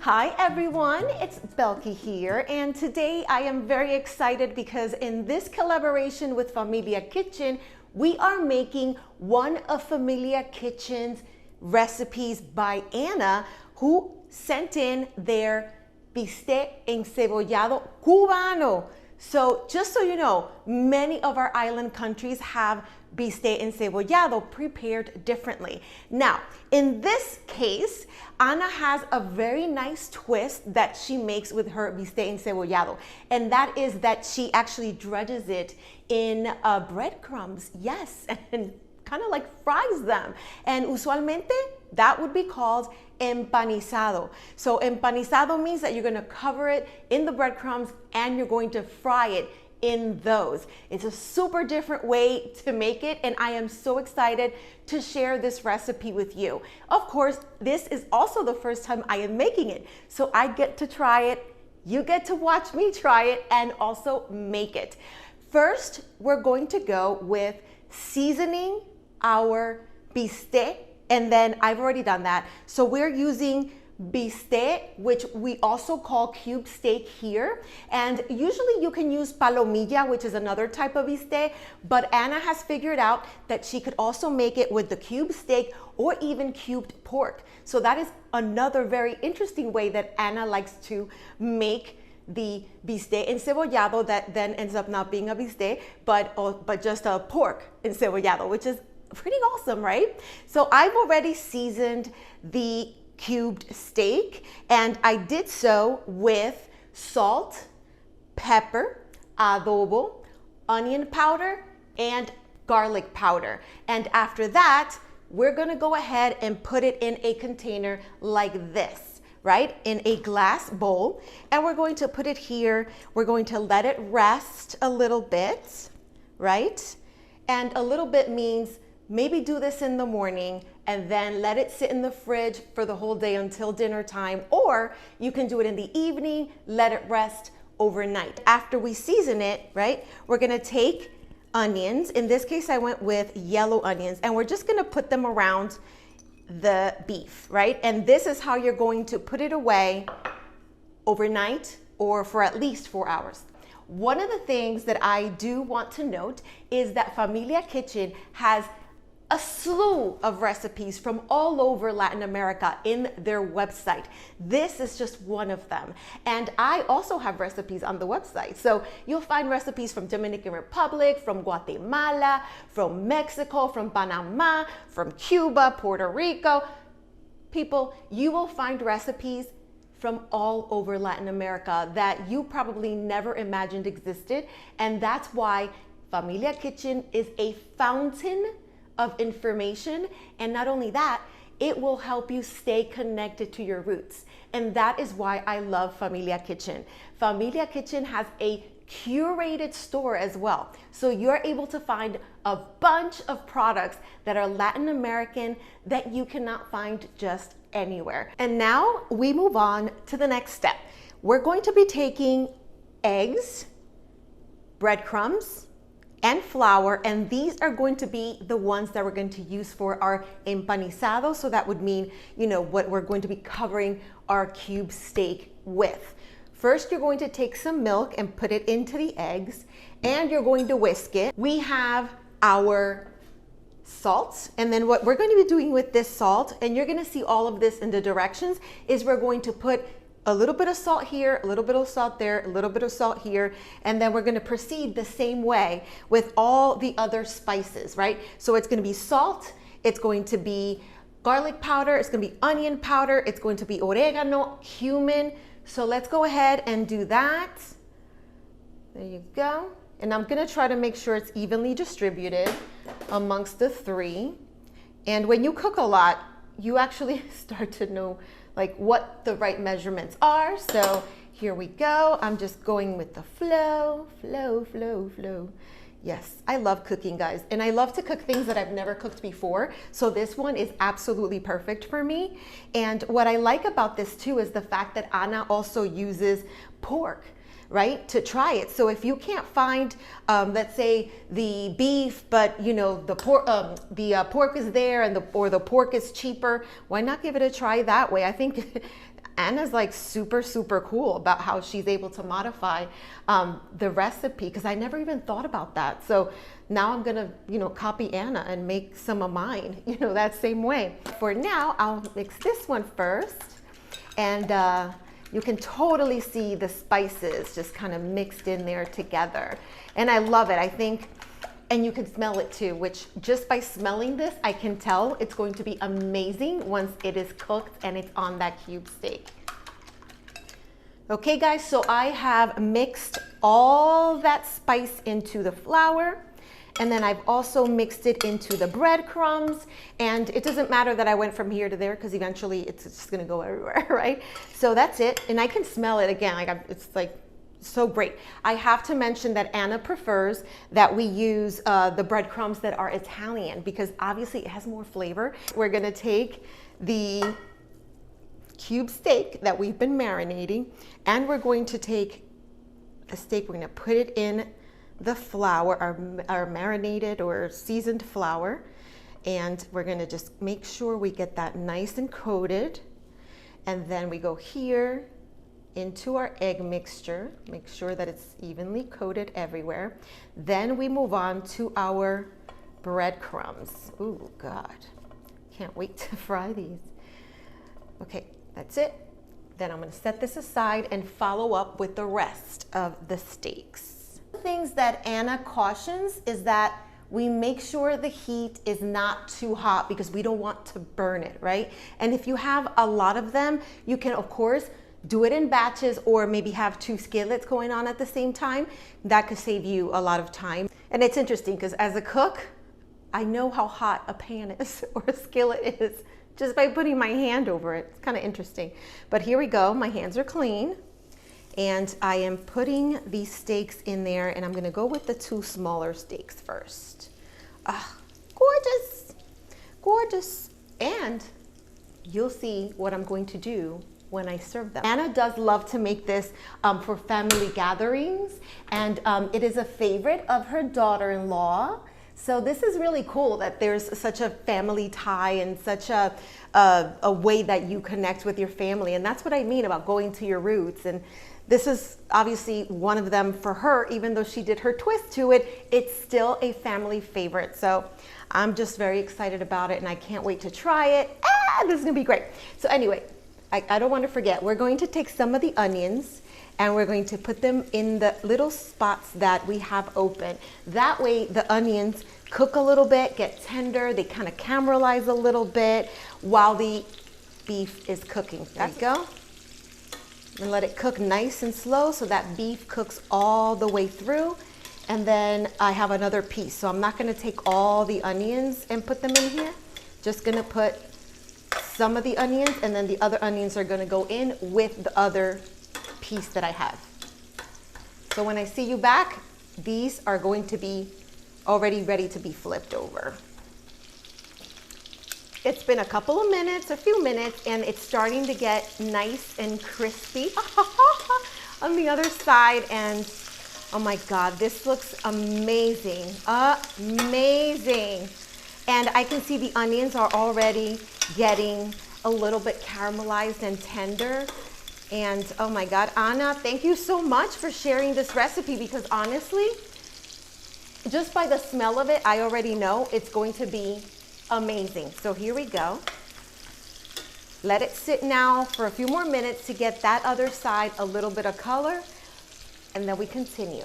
Hi everyone, it's Belqui here, and today I am very excited because in this collaboration with Familia Kitchen, we are making one of Familia Kitchen's recipes by Anna, who sent in their bistec encebollado cubano. So just so you know, many of our island countries have bistec encebollado prepared differently. Now, in this case, Ana has a very nice twist that she makes with her bistec encebollado, and that is that she actually dredges it in breadcrumbs, yes, and kind of like fries them. And usualmente, that would be called empanizado. So empanizado means that you're gonna cover it in the breadcrumbs and you're going to fry it in those. It's a super different way to make it, and I am so excited to share this recipe with you. Of course, this is also the first time I am making it, so I get to try it, you get to watch me try it, and also make it. First, we're going to go with seasoning our bistec, and then I've already done that. So we're using bistec, which we also call cube steak here. And usually you can use palomilla, which is another type of bistec, but Anna has figured out that she could also make it with the cube steak or even cubed pork. So that is another very interesting way that Anna likes to make the bistec encebollado that then ends up not being a bistec, but just a pork encebollado, which is pretty awesome, right? So I've already seasoned the cubed steak, and I did so with salt, pepper, adobo, onion powder, and garlic powder. And after that, we're gonna go ahead and put it in a container like this, right? In a glass bowl. And we're going to put it here. We're going to let it rest a little bit, right? And a little bit means maybe do this in the morning and then let it sit in the fridge for the whole day until dinner time, or you can do it in the evening, let it rest overnight. After we season it, right, we're gonna take onions. In this case, I went with yellow onions, and we're just gonna put them around the beef, right? And this is how you're going to put it away overnight or for at least 4 hours. One of the things that I do want to note is that Familia Kitchen has a slew of recipes from all over Latin America in their website. This is just one of them. And I also have recipes on the website. So you'll find recipes from Dominican Republic, from Guatemala, from Mexico, from Panama, from Cuba, Puerto Rico. People, you will find recipes from all over Latin America that you probably never imagined existed. And that's why Familia Kitchen is a fountain of information. And not only that, it will help you stay connected to your roots. And that is why I love Familia Kitchen. Familia Kitchen has a curated store as well. So you're able to find a bunch of products that are Latin American that you cannot find just anywhere. And now we move on to the next step. We're going to be taking eggs, breadcrumbs, and flour, and these are going to be the ones that we're going to use for our empanizado. So that would mean, you know, what we're going to be covering our cube steak with. First, you're going to take some milk and put it into the eggs, and you're going to whisk it. We have our salt, and then what we're going to be doing with this salt, and you're going to see all of this in the directions, is we're going to put a little bit of salt here, a little bit of salt there, a little bit of salt here, and then we're gonna proceed the same way with all the other spices, right? So it's gonna be salt, it's going to be garlic powder, it's gonna be onion powder, it's going to be oregano, cumin. So let's go ahead and do that. There you go. And I'm gonna try to make sure it's evenly distributed amongst the three. And when you cook a lot, you actually start to know like what the right measurements are. So here we go. I'm just going with the flow. Yes, I love cooking, guys. And I love to cook things that I've never cooked before. So this one is absolutely perfect for me. And what I like about this too is the fact that Ana also uses pork, right, to try it. So if you can't find, let's say the beef, but you know the pork is there, and the pork is cheaper, why not give it a try that way? I think Anna's like super cool about how she's able to modify the recipe, because I never even thought about that. So now I'm gonna, copy Anna and make some of mine, that same way. For now, I'll mix this one first, and you can totally see the spices just kind of mixed in there together. And I love it, I think. And you can smell it too, which just by smelling this, I can tell it's going to be amazing once it is cooked and it's on that cube steak. Okay guys, so I have mixed all that spice into the flour, and then I've also mixed it into the breadcrumbs. And it doesn't matter that I went from here to there, because eventually it's just gonna go everywhere, right? So that's it, and I can smell it again, it's like so great. I have to mention that Anna prefers that we use the breadcrumbs that are Italian, because obviously it has more flavor. We're gonna take the cube steak that we've been marinating, and we're going to take the steak, we're gonna put it in the flour, our marinated or seasoned flour, and we're gonna just make sure we get that nice and coated. And then we go here into our egg mixture, make sure that it's evenly coated everywhere. Then we move on to our breadcrumbs. Ooh, God, can't wait to fry these. Okay, that's it. Then I'm gonna set this aside and follow up with the rest of the steaks. The things that Anna cautions is that we make sure the heat is not too hot, because we don't want to burn it, right? And if you have a lot of them, you can, of course, do it in batches, or maybe have 2 skillets going on at the same time. That could save you a lot of time. And it's interesting, because as a cook, I know how hot a pan is or a skillet is just by putting my hand over it. It's kind of interesting. But here we go, my hands are clean. And I am putting these steaks in there, and I'm gonna go with the 2 smaller steaks first. Ah, gorgeous, gorgeous. And you'll see what I'm going to do when I serve them. Anna does love to make this for family gatherings, and it is a favorite of her daughter-in-law. So this is really cool that there's such a family tie and such a way that you connect with your family. And that's what I mean about going to your roots. And this is obviously one of them for her. Even though she did her twist to it, it's still a family favorite. So I'm just very excited about it, and I can't wait to try it. This is gonna be great. So anyway, I don't want to forget, we're going to take some of the onions and we're going to put them in the little spots that we have open. That way the onions cook a little bit, get tender, they kind of caramelize a little bit while the beef is cooking. There you go. And let it cook nice and slow so that beef cooks all the way through. And then I have another piece. So I'm not going to take all the onions and put them in here. Just going to put some of the onions, and then the other onions are going to go in with the other piece that I have. So when I see you back, these are going to be already ready to be flipped over. It's been a couple of minutes, a few minutes, and it's starting to get nice and crispy on the other side. And oh my God, this looks amazing, amazing. And I can see the onions are already getting a little bit caramelized and tender. And oh my God, Anna, thank you so much for sharing this recipe, because honestly, just by the smell of it, I already know it's going to be amazing. So here we go. Let it sit now for a few more minutes to get that other side a little bit of color, and then we continue.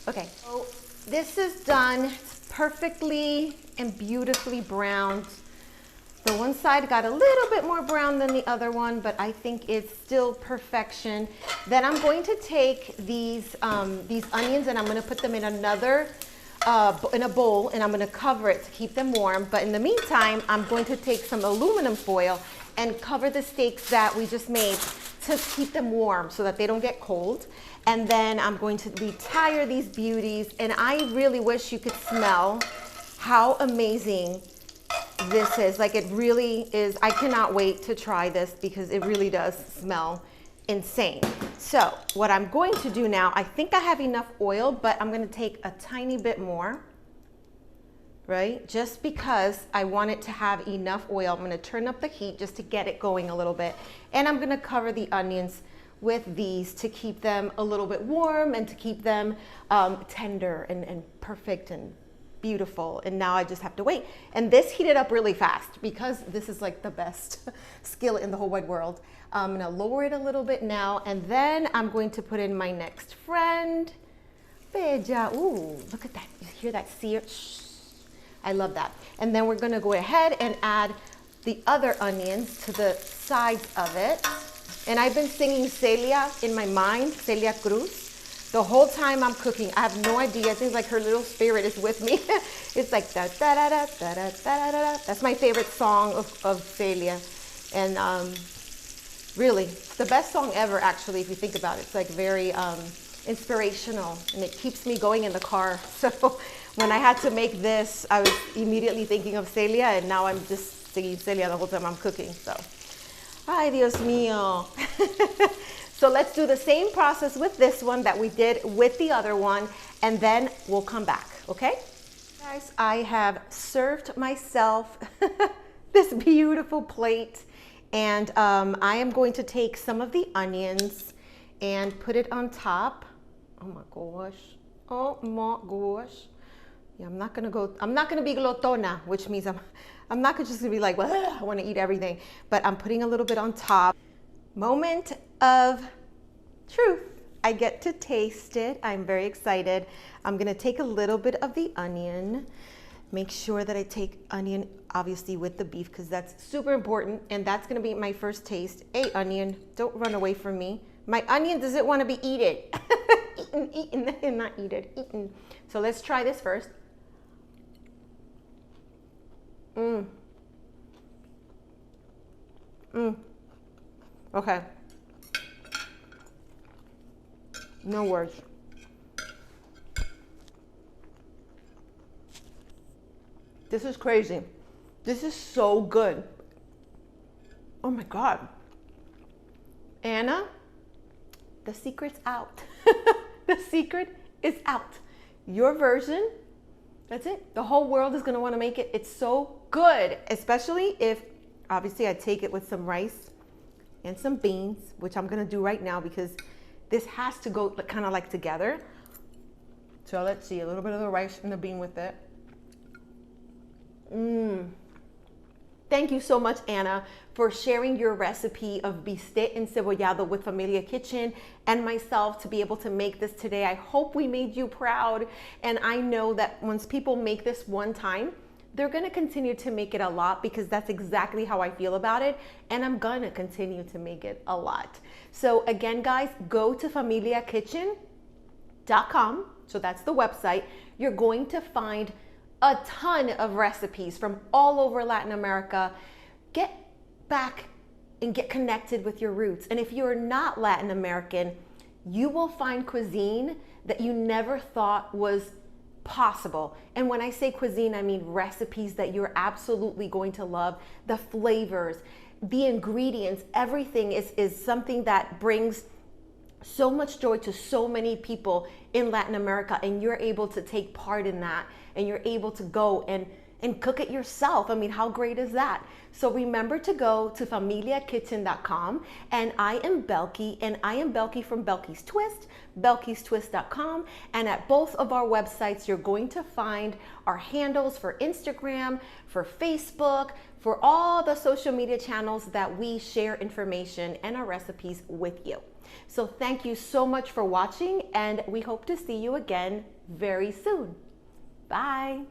Okay, so this is done. It's perfectly and beautifully browned. The one side got a little bit more brown than the other one, but I think it's still perfection. Then I'm going to take these onions, and I'm going to put them in another in a bowl, and I'm going to cover it to keep them warm. But in the meantime, I'm going to take some aluminum foil and cover the steaks that we just made to keep them warm so that they don't get cold. And then I'm going to retire these beauties, and I really wish you could smell how amazing this is. Like, it really is. I cannot wait to try this, because it really does smell insane. So what I'm going to do now, I think I have enough oil, but I'm going to take a tiny bit more. right? Just because I want it to have enough oil. I'm gonna turn up the heat just to get it going a little bit. And I'm gonna cover the onions with these to keep them a little bit warm and to keep them tender and perfect and beautiful. And now I just have to wait. And this heated up really fast because this is like the best skillet in the whole wide world. I'm gonna lower it a little bit now, and then I'm going to put in my next friend. Bella. Ooh, look at that. You hear that sear? Shh. I love that. And then we're gonna go ahead and add the other onions to the sides of it. And I've been singing Celia in my mind, Celia Cruz, the whole time I'm cooking. I have no idea. It seems like her little spirit is with me. It's like da da da da da da da da. That's my favorite song of Celia. And really, it's the best song ever, actually, if you think about it. It's like very inspirational, and it keeps me going in the car. So when I had to make this, I was immediately thinking of Celia, and now I'm just singing Celia the whole time I'm cooking. So, ay Dios mío. So let's do the same process with this one that we did with the other one, and then we'll come back, okay? Guys, I have served myself this beautiful plate, and I am going to take some of the onions and put it on top. Oh my gosh. Oh my gosh. Yeah, I'm not gonna be glotona, which means I'm not just gonna be like, well, I wanna eat everything, but I'm putting a little bit on top. Moment of truth. I get to taste it. I'm very excited. I'm gonna take a little bit of the onion. Make sure that I take onion, obviously, with the beef, because that's super important, and that's gonna be my first taste. Hey, onion, don't run away from me. My onion doesn't wanna be eaten. Eaten, not eaten, eaten. So let's try this first. Okay. No words. This is crazy. This is so good. Oh my God. Anna, the secret's out. The secret is out. Your version, that's it. The whole world is gonna wanna make it. It's so good, especially if, obviously, I take it with some rice and some beans, which I'm gonna do right now because this has to go kind of like together. So let's see, a little bit of the rice and the bean with it. Thank you so much, Anna, for sharing your recipe of bistec encebollado with Familia Kitchen and myself to be able to make this today. I hope we made you proud. And I know that once people make this one time, they're gonna continue to make it a lot, because that's exactly how I feel about it. And I'm gonna continue to make it a lot. So again, guys, go to familiakitchen.com. So that's the website. You're going to find a ton of recipes from all over Latin America. Get back and get connected with your roots. And if you're not Latin American, you will find cuisine that you never thought was possible. And when I say cuisine, I mean recipes that you're absolutely going to love. The flavors, the ingredients, everything is something that brings so much joy to so many people in Latin America, and you're able to take part in that, and you're able to go and cook it yourself. I mean, how great is that? So remember to go to familiakitchen.com, and I am Belqui, and I am Belqui from Belqui's Twist, belquistwist.com, and at both of our websites, you're going to find our handles for Instagram, for Facebook, for all the social media channels that we share information and our recipes with you. So thank you so much for watching, and we hope to see you again very soon. Bye.